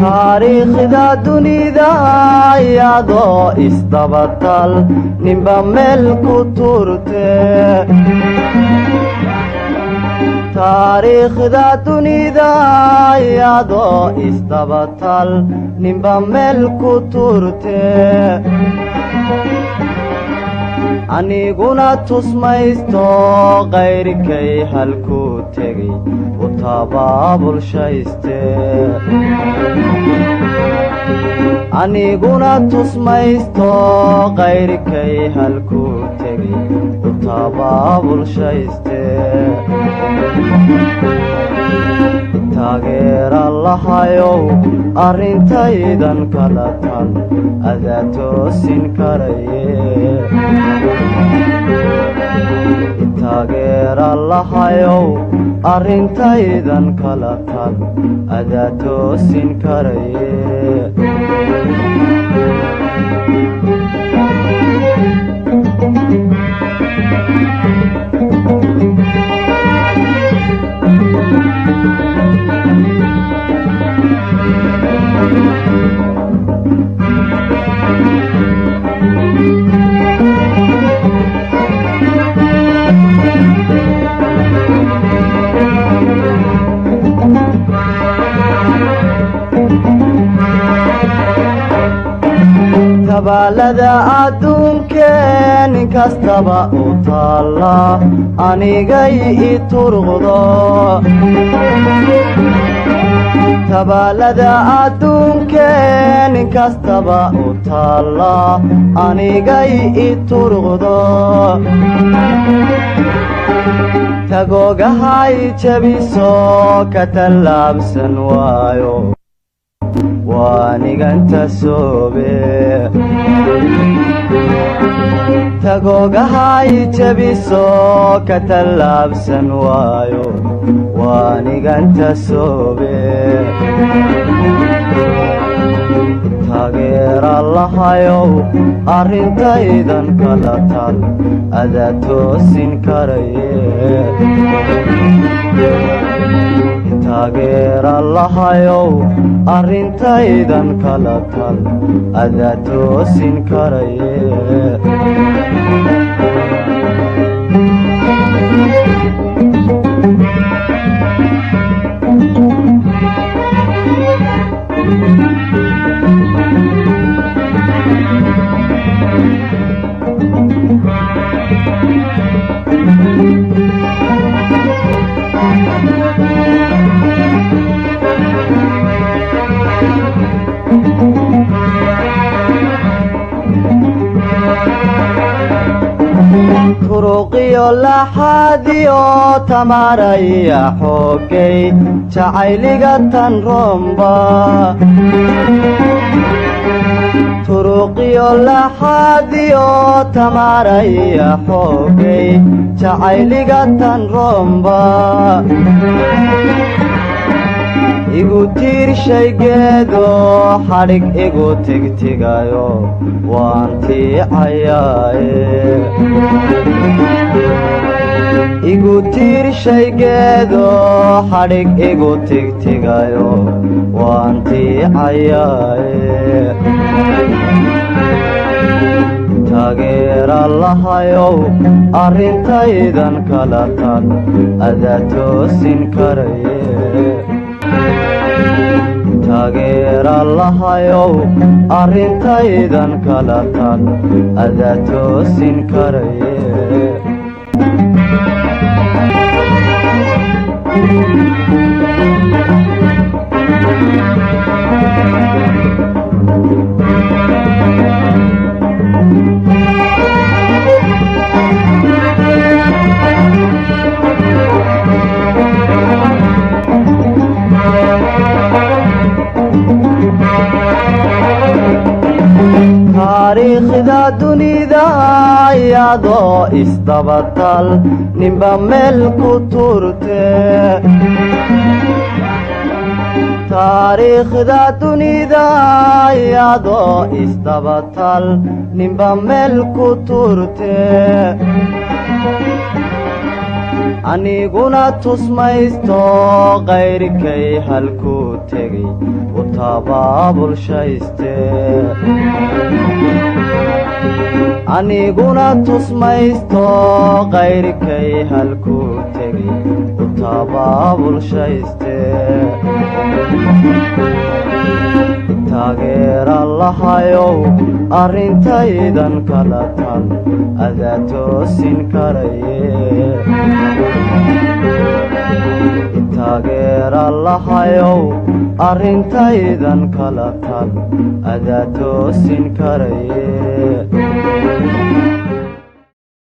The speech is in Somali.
taariikhda dunida iyadoo isdabatal ninba meel ku turte taariikhda dunida iyadoo isdabatal ninba meel ku turte aniguna tusmaysto qayrkay halku tegay u tabaabulshayste aniguna tusmaysto qayrkay halku tegay u tabaabulshayste taageer allahayow arrintaydan kala tan adaa toosin karaye taageer allahayow arrintaydan kala tan adaa toosin karaye tabaalada adduunkeen inkastaba u taalla anigay i turqdo tabaalada adduunkeen inkastaba u taalla anigay i turqdo tagoogahay jabiso ka tallaabsan waayo waaniganta soobe tagoogahay jabiso ka tallaabsan waayo waaniganta soobe taageer allahayow arrintaydan kala tal adaa toosin karaye taageer allahayow arrintaydan kala tal adaa toosin karaye turuqiyo laxaadiyo tamaraya xoogay jacayliga tan romba turuqiyo laxaadiyo tamaraya xoogay jacayliga tan romba igu tiirshaygeedo xadhig igu tigtigayo waan tiicayaaye igu tiirshaygeedo xadhig igu tigtigayo waan tiicayaaye taageer allahayow arrintaydan kala tan adaa toosin karaye taageer allahayow arrintaydan kala tan adaa toosin karaye taariikhda dunida dunida iyadoo isdabatal ninba meel ku turte taariikhda dunida iyadoo isdabatal ninba meel ku turte aniguna tusmaysto qayrkay halkuu tegay u tabaabulshayste aniguna tusmaysto qayrkay halkuu tegay u tabaabulshayste taageer allahayow arrintaydan kala tan adaa toosin karaye taageer allahayow arrintaydan kala tan adaa toosin karaye